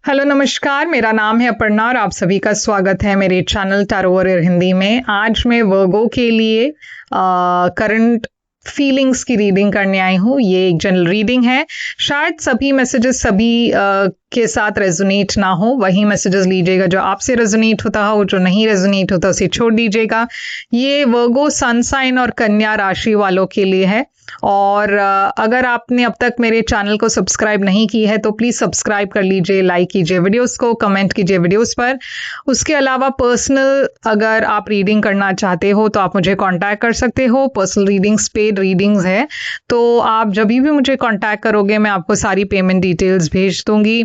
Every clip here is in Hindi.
हेलो नमस्कार, मेरा नाम है अपर्णा और आप सभी का स्वागत है मेरे चैनल टैरो वॉरियर हिंदी में। आज मैं वर्गो के लिए करंट फीलिंग्स की रीडिंग करने आई हूँ। ये एक जनरल रीडिंग है। शायद सभी मैसेजेस सभी के साथ रेजोनेट ना हो, वही मैसेजेस लीजिएगा जो आपसे रेजोनेट होता हो, जो नहीं रेजोनेट होता उसे छोड़ दीजिएगा। ये वर्गो सन साइन और कन्या राशि वालों के लिए है। और अगर आपने अब तक मेरे चैनल को सब्सक्राइब नहीं की है तो प्लीज़ सब्सक्राइब कर लीजिए, लाइक कीजिए वीडियोस को, कमेंट कीजिए वीडियोस पर। उसके अलावा पर्सनल अगर आप रीडिंग करना चाहते हो तो आप मुझे कांटेक्ट कर सकते हो। पर्सनल रीडिंग्स पेड रीडिंग्स है, तो आप जब भी मुझे कांटेक्ट करोगे मैं आपको सारी पेमेंट डिटेल्स भेज दूंगी।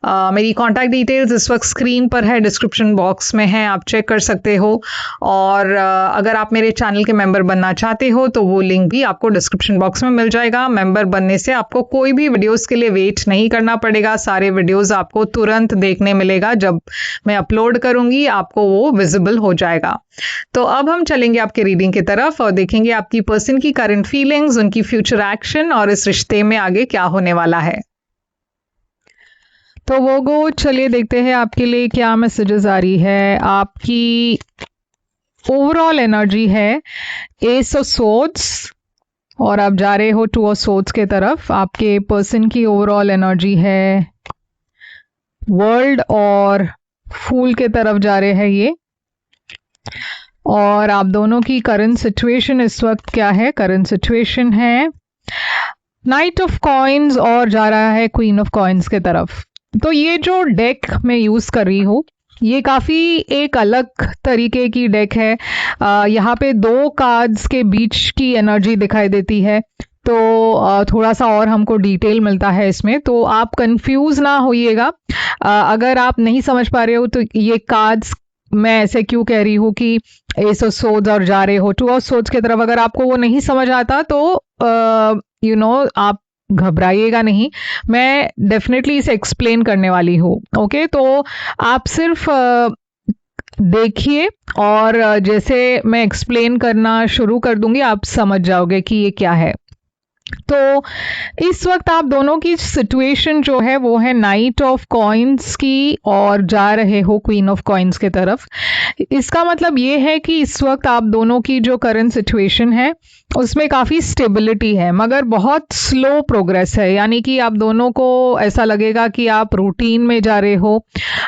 मेरी कांटेक्ट डिटेल्स इस वक्त स्क्रीन पर है, डिस्क्रिप्शन बॉक्स में है, आप चेक कर सकते हो। और अगर आप मेरे चैनल के मेंबर बनना चाहते हो तो वो लिंक भी आपको डिस्क्रिप्शन बॉक्स में मिल जाएगा। मेंबर बनने से आपको कोई भी वीडियोस के लिए वेट नहीं करना पड़ेगा। सारे वीडियोस आपको तुरंत देखने मिलेगा, जब मैं अपलोड करूंगी आपको वो विजिबल हो जाएगा। तो अब हम चलेंगे आपके रीडिंग की तरफ और देखेंगे आपकी पर्सन की करंट फीलिंग्स, उनकी फ्यूचर एक्शन और इस रिश्ते में आगे क्या होने वाला है। तो वो गो चलिए देखते हैं आपके लिए क्या मैसेजेस आ रही है। आपकी ओवरऑल एनर्जी है एस ऑफ सोर्ड्स और आप जा रहे हो टू ऑफ सोर्ड्स के तरफ। आपके पर्सन की ओवरऑल एनर्जी है वर्ल्ड और फूल के तरफ जा रहे हैं ये। और आप दोनों की करंट सिचुएशन इस वक्त क्या है? करंट सिचुएशन है नाइट ऑफ कॉइन्स और जा रहा है क्वीन ऑफ कॉइन्स के तरफ। तो ये जो डेक मैं यूज कर रही हूँ ये काफ़ी एक अलग तरीके की डेक है। यहाँ पे दो कार्ड्स के बीच की एनर्जी दिखाई देती है, तो थोड़ा सा और हमको डिटेल मिलता है इसमें, तो आप कंफ्यूज ना होइएगा। अगर आप नहीं समझ पा रहे हो तो ये कार्ड्स मैं ऐसे क्यों कह रही हूँ कि एस ऑफ सोर्ड्स और जा रहे हो टू ऑफ सोर्ड्स की तरफ, अगर आपको वो नहीं समझ आता तो आप घबराइएगा नहीं, मैं डेफिनेटली इसे एक्सप्लेन करने वाली हूँ। ओके, तो आप सिर्फ देखिए और जैसे मैं एक्सप्लेन करना शुरू कर दूंगी आप समझ जाओगे कि ये क्या है। तो इस वक्त आप दोनों की सिचुएशन जो है वो है नाइट ऑफ कॉइन्स की और जा रहे हो क्वीन ऑफ कॉइन्स के तरफ। इसका मतलब ये है कि इस वक्त आप दोनों की जो करंट सिचुएशन है उसमें काफ़ी स्टेबिलिटी है, मगर बहुत स्लो प्रोग्रेस है। यानी कि आप दोनों को ऐसा लगेगा कि आप रूटीन में जा रहे हो।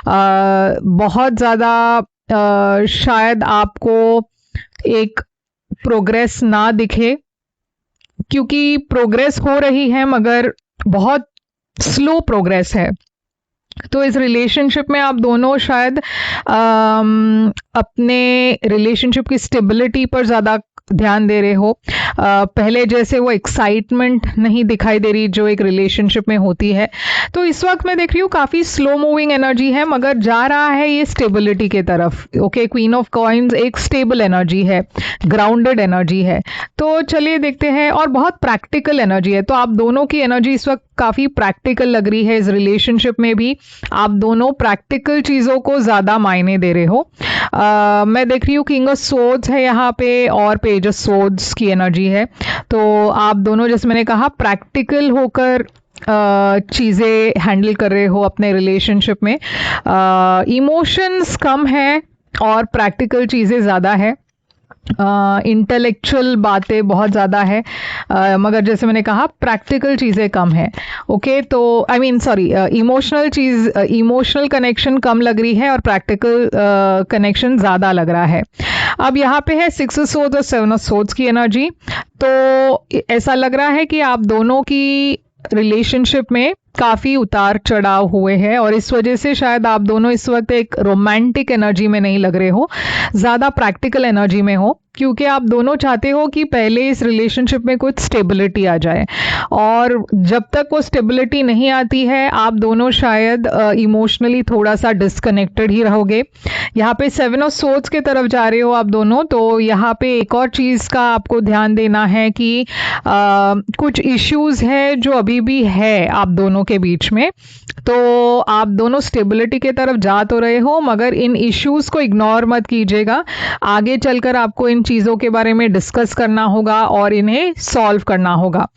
बहुत ज़्यादा शायद आपको एक प्रोग्रेस ना दिखे, क्योंकि प्रोग्रेस हो रही है मगर बहुत स्लो प्रोग्रेस है। तो इस रिलेशनशिप में आप दोनों शायद अपने रिलेशनशिप की स्टेबिलिटी पर ज़्यादा ध्यान दे रहे हो। पहले जैसे वो एक्साइटमेंट नहीं दिखाई दे रही जो एक रिलेशनशिप में होती है। तो इस वक्त मैं देख रही हूँ काफ़ी स्लो मूविंग एनर्जी है, मगर जा रहा है ये स्टेबिलिटी के तरफ। ओके, क्वीन ऑफ कॉइन्स एक स्टेबल एनर्जी है, ग्राउंडेड एनर्जी है। तो चलिए देखते हैं, और बहुत प्रैक्टिकल एनर्जी है। तो आप दोनों की एनर्जी इस वक्त काफ़ी प्रैक्टिकल लग रही है। इस रिलेशनशिप में भी आप दोनों प्रैक्टिकल चीज़ों को ज़्यादा मायने दे रहे हो। मैं देख रही हूँ किंग ऑफ सोर्ड्स है यहाँ पे और पेज ऑफ सोर्ड्स की एनर्जी है। तो आप दोनों, जैसे मैंने कहा, प्रैक्टिकल होकर चीज़ें हैंडल कर रहे हो अपने रिलेशनशिप में। इमोशंस कम है और प्रैक्टिकल चीज़ें ज़्यादा है। इंटेलेक्चुअल बातें बहुत ज़्यादा है, मगर जैसे मैंने कहा प्रैक्टिकल चीज़ें कम है। ओके, तो I mean sorry, emotional connection कम लग रही है और प्रैक्टिकल कनेक्शन ज़्यादा लग रहा है। अब यहाँ पे है सिक्स ऑफ सोर्ड्स और सेवन ऑफ सोर्ड्स की एनर्जी। तो ऐसा लग रहा है कि आप दोनों की रिलेशनशिप में काफ़ी उतार चढ़ाव हुए हैं और इस वजह से शायद आप दोनों इस वक्त एक रोमांटिक एनर्जी में नहीं लग रहे हो, ज़्यादा प्रैक्टिकल एनर्जी में हो, क्योंकि आप दोनों चाहते हो कि पहले इस रिलेशनशिप में कुछ स्टेबिलिटी आ जाए। और जब तक वो स्टेबिलिटी नहीं आती है आप दोनों शायद इमोशनली थोड़ा सा डिस्कनेक्टेड ही रहोगे। यहाँ पे सेवन ऑफ सोर्ड्स के तरफ जा रहे हो आप दोनों, तो यहाँ पे एक और चीज़ का आपको ध्यान देना है कि कुछ इश्यूज़ है जो अभी भी है आप दोनों के बीच में। तो आप दोनों स्टेबिलिटी के तरफ जा तो रहे हो, मगर इन इश्यूज को इग्नोर मत कीजिएगा। आगे चलकर आपको इन चीज़ों के बारे में डिस्कस करना होगा और इन्हें सॉल्व करना होगा।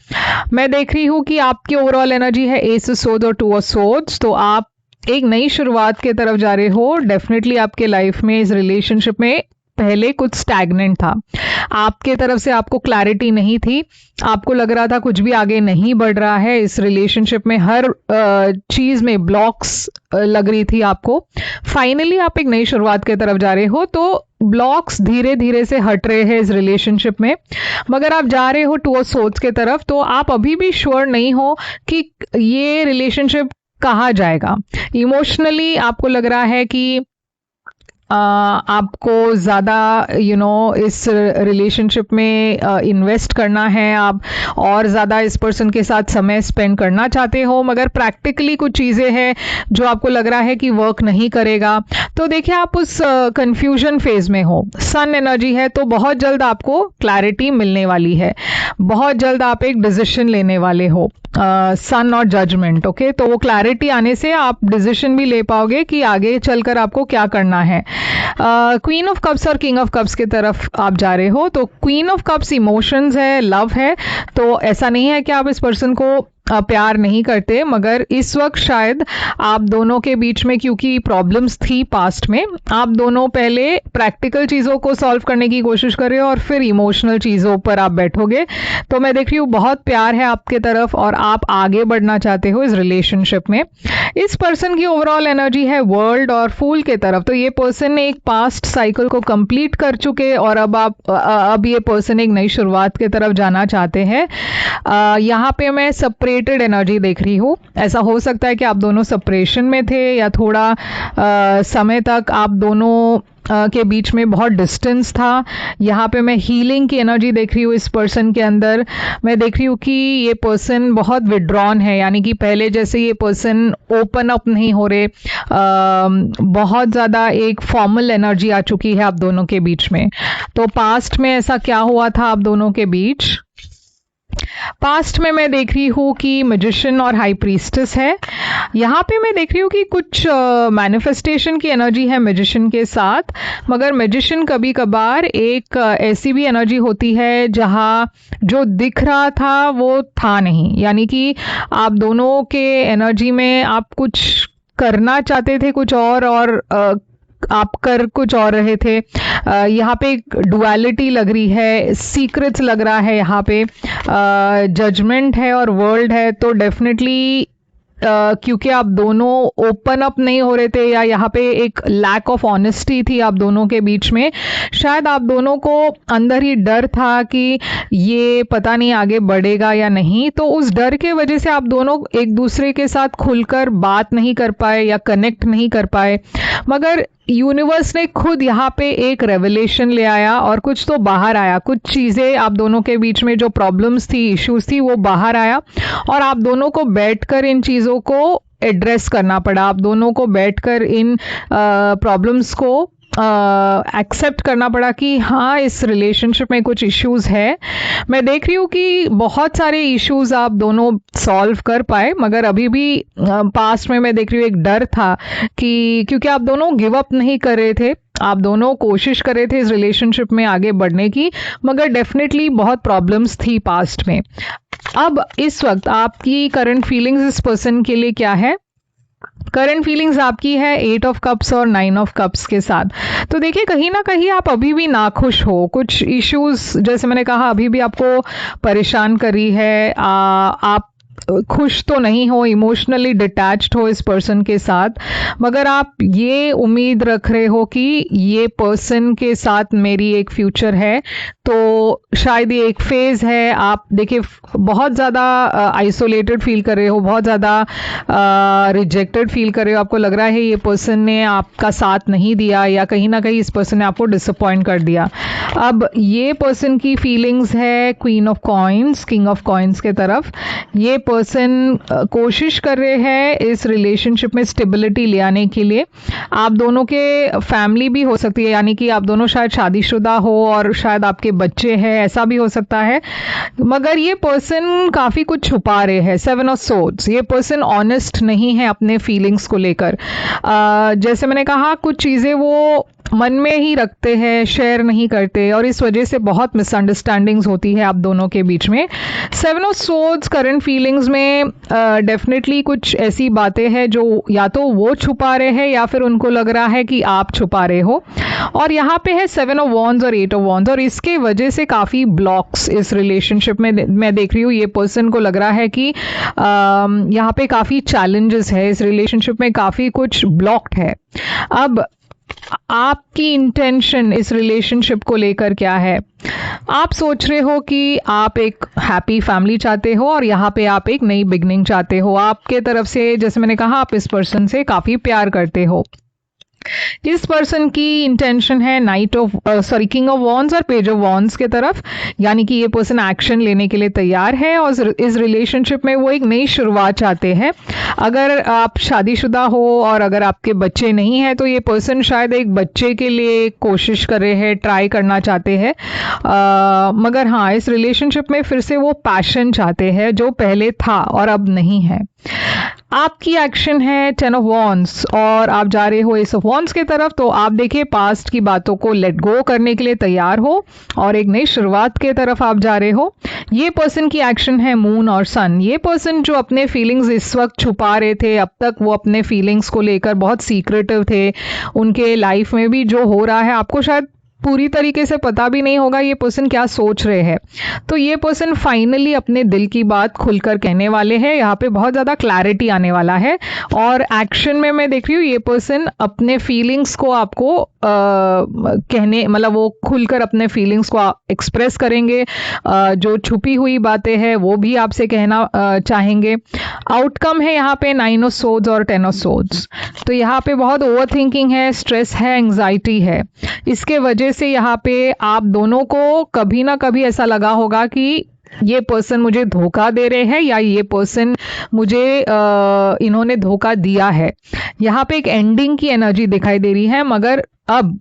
मैं देख रही हूँ कि आपकी ओवरऑल एनर्जी है एस ऑफ सोर्ड्स और टू ऑफ सोर्ड्स, तो आप एक नई शुरुआत के तरफ जा रहे हो। डेफिनेटली आपके लाइफ में इस रिलेशनशिप में पहले कुछ स्टैग्नेंट था, आपके तरफ से आपको क्लैरिटी नहीं थी, आपको लग रहा था कुछ भी आगे नहीं बढ़ रहा है इस रिलेशनशिप में, हर चीज में ब्लॉक्स लग रही थी आपको। फाइनली आप एक नई शुरुआत के तरफ जा रहे हो, तो ब्लॉक्स धीरे धीरे से हट रहे हैं इस रिलेशनशिप में, मगर आप जा रहे हो टुवर्ड्स सोच के तरफ। तो आप अभी भी श्योर नहीं हो कि ये रिलेशनशिप कहाँ जाएगा। इमोशनली आपको लग रहा है कि आपको ज़्यादा इस रिलेशनशिप में इन्वेस्ट करना है, आप और ज़्यादा इस पर्सन के साथ समय स्पेंड करना चाहते हो, मगर प्रैक्टिकली कुछ चीज़ें हैं जो आपको लग रहा है कि वर्क नहीं करेगा। तो देखिए, आप उस कंफ्यूजन फेज में हो। सन एनर्जी है, तो बहुत जल्द आपको क्लैरिटी मिलने वाली है, बहुत जल्द आप एक डिसीजन लेने वाले हो, सन और जजमेंट। ओके, तो वो क्लैरिटी आने से आप डिसीजन भी ले पाओगे कि आगे चलकर आपको क्या करना है। क्वीन ऑफ कप्स और किंग ऑफ कप्स की तरफ आप जा रहे हो। तो क्वीन ऑफ कप्स इमोशंस है, लव है, तो ऐसा नहीं है कि आप इस पर्सन को प्यार नहीं करते, मगर इस वक्त शायद आप दोनों के बीच में, क्योंकि प्रॉब्लम्स थी पास्ट में, आप दोनों पहले प्रैक्टिकल चीज़ों को सॉल्व करने की कोशिश कर रहे हो और फिर इमोशनल चीज़ों पर आप बैठोगे। तो मैं देख रही हूँ बहुत प्यार है आपके तरफ और आप आगे बढ़ना चाहते हो इस रिलेशनशिप में। इस पर्सन की ओवरऑल एनर्जी है वर्ल्ड और फूल के तरफ। तो ये पर्सन एक पास्ट साइकिल को कंप्लीट कर चुके और अब ये पर्सन एक नई शुरुआत की तरफ जाना चाहते हैं। यहाँ पे मैं सेपरेटेड एनर्जी देख रही हूँ। ऐसा हो सकता है कि आप दोनों सेपरेशन में थे या थोड़ा समय तक आप दोनों के बीच में बहुत डिस्टेंस था। यहाँ पे मैं हीलिंग की एनर्जी देख रही हूँ इस पर्सन के अंदर। मैं देख रही हूँ कि ये पर्सन बहुत विड्रॉन है, यानी कि पहले जैसे ये पर्सन ओपन अप नहीं हो रहे, बहुत ज़्यादा एक फॉर्मल एनर्जी आ चुकी है आप दोनों के बीच में। तो पास्ट में ऐसा क्या हुआ था आप दोनों के बीच? पास्ट में मैं देख रही हूँ कि मैजिशियन और हाई प्रीस्टेस है। यहाँ पे मैं देख रही हूँ कि कुछ मैनिफेस्टेशन की एनर्जी है मैजिशियन के साथ, मगर मैजिशियन कभी कभार एक ऐसी भी एनर्जी होती है जहाँ जो दिख रहा था वो था नहीं, यानी कि आप दोनों के एनर्जी में आप कुछ करना चाहते थे कुछ और आप कर कुछ और रहे थे। यहाँ पे एक डुअलिटी लग रही है, सीक्रेट्स लग रहा है, यहाँ पे जजमेंट है और वर्ल्ड है। तो डेफिनेटली क्योंकि आप दोनों ओपन अप नहीं हो रहे थे या यहाँ पे एक लैक ऑफ ऑनेस्टी थी आप दोनों के बीच में, शायद आप दोनों को अंदर ही डर था कि ये पता नहीं आगे बढ़ेगा या नहीं। तो उस डर के वजह से आप दोनों एक दूसरे के साथ खुलकर बात नहीं कर पाए या कनेक्ट नहीं कर पाए, मगर यूनिवर्स ने खुद यहाँ पे एक रेवलेशन ले आया और कुछ तो बाहर आया। कुछ चीज़ें आप दोनों के बीच में जो प्रॉब्लम्स थी, इश्यूज थी, वो बाहर आया और आप दोनों को बैठकर इन चीज़ों को एड्रेस करना पड़ा। आप दोनों को बैठकर इन प्रॉब्लम्स को एक्सेप्ट करना पड़ा कि हाँ, इस रिलेशनशिप में कुछ इश्यूज है। मैं देख रही हूँ कि बहुत सारे इश्यूज आप दोनों सॉल्व कर पाए, मगर अभी भी पास्ट में मैं देख रही हूँ एक डर था कि क्योंकि आप दोनों गिव अप नहीं कर रहे थे, आप दोनों कोशिश कर रहे थे इस रिलेशनशिप में आगे बढ़ने की, मगर डेफिनेटली बहुत प्रॉब्लम्स थी पास्ट में। अब इस वक्त आपकी करंट फीलिंग्स इस पर्सन के लिए क्या है? करंट फीलिंग्स आपकी है 8 ऑफ कप्स और 9 ऑफ कप्स के साथ। तो देखिए, कहीं ना कहीं आप अभी भी नाखुश हो। कुछ इश्यूज, जैसे मैंने कहा, अभी भी आपको परेशान कर रही है। आप खुश तो नहीं हो, इमोशनली डिटैच्ड हो इस पर्सन के साथ, मगर आप ये उम्मीद रख रहे हो कि ये पर्सन के साथ मेरी एक फ्यूचर है। तो शायद ये एक फेज है। आप देखिए, बहुत ज़्यादा आइसोलेटेड फील कर रहे हो, बहुत ज़्यादा रिजेक्टेड फील कर रहे हो। आपको लग रहा है ये पर्सन ने आपका साथ नहीं दिया या कहीं ना कहीं इस पर्सन ने आपको डिसअपॉइंट कर दिया। अब ये पर्सन की फीलिंग्स है queen of coins, king of coins के तरफ। ये पर्सन कोशिश कर रहे हैं इस रिलेशनशिप में स्टेबिलिटी ले आने के लिए। आप दोनों के फैमिली भी हो सकती है, यानी कि आप दोनों शायद शादीशुदा हो और शायद आपके बच्चे हैं, ऐसा भी हो सकता है। मगर ये पर्सन काफ़ी कुछ छुपा रहे हैं। 7 ऑफ सोर्ड्स, ये पर्सन ऑनेस्ट नहीं है अपने फीलिंग्स को लेकर। जैसे मैंने कहा, कुछ चीज़ें वो मन में ही रखते हैं, शेयर नहीं करते, और इस वजह से बहुत मिसअंडरस्टैंडिंग्स होती है आप दोनों के बीच में। 7 ऑफ सोर्ड्स करंट फीलिंग्स में डेफिनेटली कुछ ऐसी बातें हैं जो या तो वो छुपा रहे हैं या फिर उनको लग रहा है कि आप छुपा रहे हो। और यहाँ पे है 7 ऑफ वॉन्ड्स और 8 ऑफ वॉन्ड्स, और इसके वजह से काफ़ी ब्लॉक्स इस रिलेशनशिप में मैं देख रही हूँ। ये पर्सन को लग रहा है कि यहाँ पे काफ़ी चैलेंजेस है, इस रिलेशनशिप में काफ़ी कुछ ब्लॉक्ड है। अब आपकी इंटेंशन इस रिलेशनशिप को लेकर क्या है? आप सोच रहे हो कि आप एक हैप्पी फैमिली चाहते हो और यहाँ पे आप एक नई बिगनिंग चाहते हो। आपके तरफ से, जैसे मैंने कहा, आप इस पर्सन से काफ़ी प्यार करते हो। इस पर्सन की इंटेंशन है किंग ऑफ वॉन्ड्स और पेज ऑफ वॉन्ड्स के तरफ, यानी कि ये पर्सन एक्शन लेने के लिए तैयार है और इस रिलेशनशिप में वो एक नई शुरुआत चाहते हैं। अगर आप शादीशुदा हो और अगर आपके बच्चे नहीं हैं तो ये पर्सन शायद एक बच्चे के लिए कोशिश कर रहे हैं, ट्राई करना चाहते हैं। मगर हाँ, इस रिलेशनशिप में फिर से वो पैशन चाहते हैं जो पहले था और अब नहीं है। आपकी एक्शन है 10 ऑफ वॉन्ड्स और आप जा रहे हो एस ऑफ वॉन्ड्स की तरफ। तो आप देखिए, पास्ट की बातों को लेट गो करने के लिए तैयार हो और एक नई शुरुआत की तरफ आप जा रहे हो। ये पर्सन की एक्शन है मून और सन। ये पर्सन जो अपने फीलिंग्स इस वक्त छुपा रहे थे, अब तक वो अपने फीलिंग्स को लेकर बहुत सीक्रेटिव थे। उनके लाइफ में भी जो हो रहा है आपको शायद पूरी तरीके से पता भी नहीं होगा ये पर्सन क्या सोच रहे हैं। तो ये पर्सन फाइनली अपने दिल की बात खुलकर कहने वाले हैं। यहाँ पे बहुत ज़्यादा क्लैरिटी आने वाला है और एक्शन में मैं देख रही हूँ ये पर्सन अपने फीलिंग्स को आपको कहने, मतलब वो खुलकर अपने फीलिंग्स को एक्सप्रेस करेंगे। जो छुपी हुई बातें हैं वो भी आपसे कहना चाहेंगे। आउटकम है यहाँ पे 9 ऑफ सोर्ड्स और 10 ऑफ सोर्ड्स। तो यहाँ पे बहुत ओवर थिंकिंग है, स्ट्रेस है, एंग्जाइटी है। इसके वजह से यहाँ पे आप दोनों को कभी ना कभी ऐसा लगा होगा कि ये पर्सन मुझे धोखा दे रहे हैं या ये पर्सन मुझे इन्होंने धोखा दिया है। यहाँ पे एक एंडिंग की एनर्जी दिखाई दे रही है, मगर अब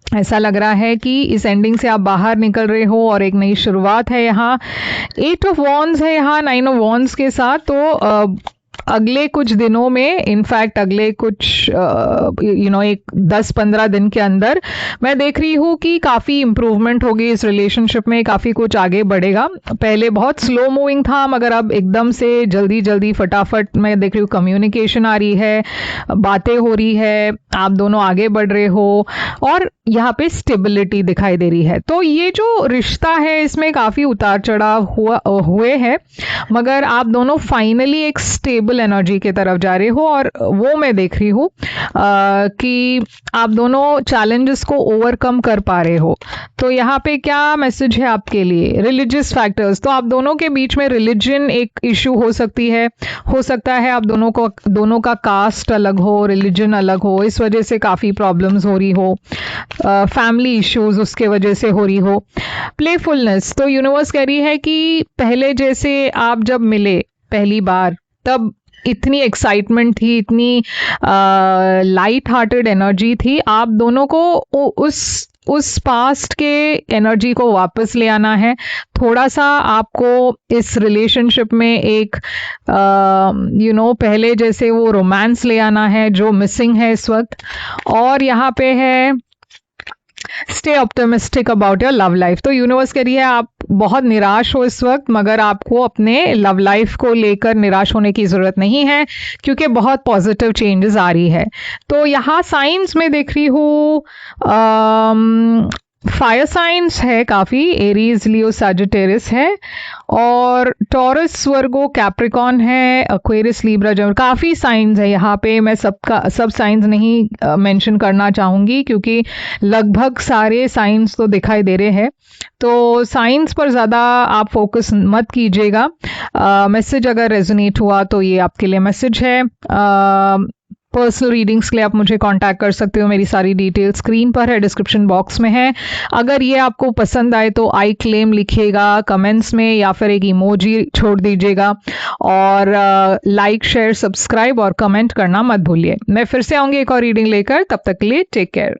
ऐसा लग रहा है कि इस एंडिंग से आप बाहर निकल रहे हो और एक नई शुरुआत है। यहाँ 8 ऑफ वॉन्ड्स है, यहाँ 9 ऑफ वॉन्ड्स के साथ। तो अगले कुछ दिनों में, इनफैक्ट अगले कुछ एक 10-15 दिन के अंदर मैं देख रही हूँ कि काफ़ी इम्प्रूवमेंट होगी इस रिलेशनशिप में, काफ़ी कुछ आगे बढ़ेगा। पहले बहुत स्लो मूविंग था, मगर अब एकदम से जल्दी जल्दी फटाफट मैं देख रही हूँ कम्युनिकेशन आ रही है, बातें हो रही है, आप दोनों आगे बढ़ रहे हो और यहाँ पे स्टेबिलिटी दिखाई दे रही है। तो ये जो रिश्ता है इसमें काफ़ी उतार चढ़ाव हुए हैं, मगर आप दोनों फाइनली एक स्टेबल एनर्जी की तरफ जा रहे हो और वो मैं देख रही हूँ कि आप दोनों चैलेंजेस को ओवरकम कर पा रहे हो। तो यहाँ पे क्या मैसेज है आपके लिए? रिलीजियस फैक्टर्स, तो आप दोनों के बीच में रिलीजन एक इशू हो सकती है, हो सकता है आप दोनों का कास्ट अलग हो, रिलीजन अलग हो, इस वजह से काफ़ी प्रॉब्लम्स हो रही हो। फैमिली इश्यूज उसके वजह से हो रही हो। प्लेफुलनेस, तो यूनिवर्स कह रही है कि पहले जैसे आप जब मिले पहली बार तब इतनी एक्साइटमेंट थी, इतनी लाइट हार्टेड एनर्जी थी। आप दोनों को उस पास्ट के एनर्जी को वापस ले आना है। थोड़ा सा आपको इस रिलेशनशिप में एक पहले जैसे वो रोमांस ले आना है जो मिसिंग है इस वक्त। और यहाँ पे है stay optimistic about your love life. तो यूनिवर्स कह रही है आप बहुत निराश हो इस वक्त, मगर आपको अपने लव लाइफ को लेकर निराश होने की ज़रूरत नहीं है क्योंकि बहुत पॉजिटिव चेंजेस आ रही है। तो यहाँ साइंस में देख रही हूँ फायर साइंस है काफ़ी, एरीज, लियो, सैजिटेरियस है और टॉरस, वर्गो, कैप्रिकॉन है, एक्वेरियस, लिब्रा, जम, काफ़ी साइंस है यहाँ पे। मैं सब साइंस नहीं मेंशन करना चाहूँगी क्योंकि लगभग सारे साइंस तो दिखाई दे रहे हैं। तो साइंस पर ज़्यादा आप फोकस मत कीजिएगा। मैसेज अगर रेजोनेट हुआ तो ये आपके लिए मैसेज है। पर्सनल रीडिंग्स के लिए आप मुझे कांटेक्ट कर सकते हो। मेरी सारी डिटेल स्क्रीन पर है, डिस्क्रिप्शन बॉक्स में है। अगर ये आपको पसंद आए तो आई क्लेम लिखिएगा कमेंट्स में या फिर एक इमोजी छोड़ दीजिएगा और लाइक, शेयर, सब्सक्राइब और कमेंट करना मत भूलिए। मैं फिर से आऊँगी एक और रीडिंग लेकर, तब तक के लिए टेक केयर।